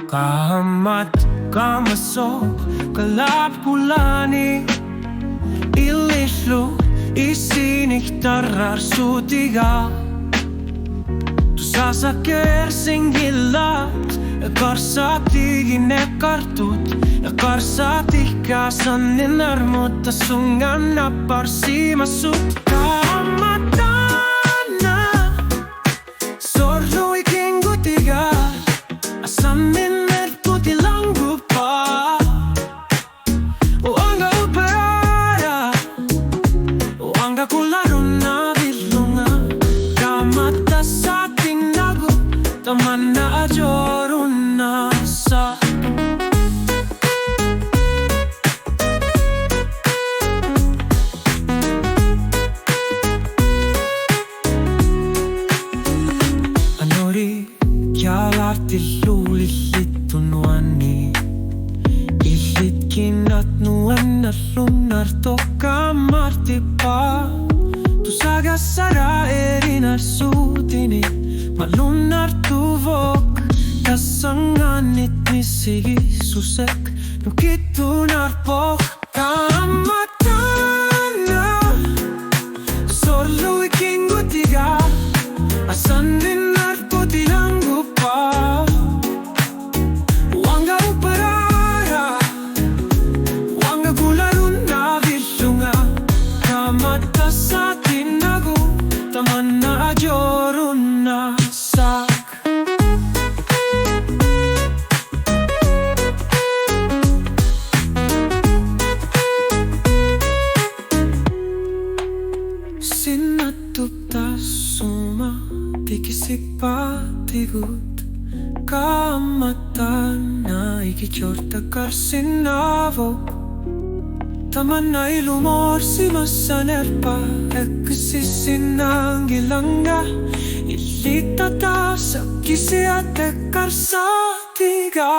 Qaammat, Tassaavoq, kalapulani illislu isiniktarrar suutiga. Tusasa kersingillat ja karsaatikin ne kartut ja karsaatikkaa sannin armutta sungan napparsiimassut. Qaammatana sorruikin kutiga sannin tamanna ajorunnassa. Anori kialatti luulillittu nuanni illitkin at nuanna lunnar tokka martipaa. Tusagassara erinar suutini ma lunnar Tassaavoq, tassanganit misigisusek nukitunar poh. Qaammatana sorluikin kutiga asannin narputilang gupa. Wanga uparara wanga kularunna villunga. Qaammat sa tinagu tamanna ajorunna sa. Tasuma tikisipatigut Qaammatana ikichorta Tassaavoq. Tamanna ilumorsimassa nerpa ekkisissinangilanga illitata sakkisiate karsaatiga.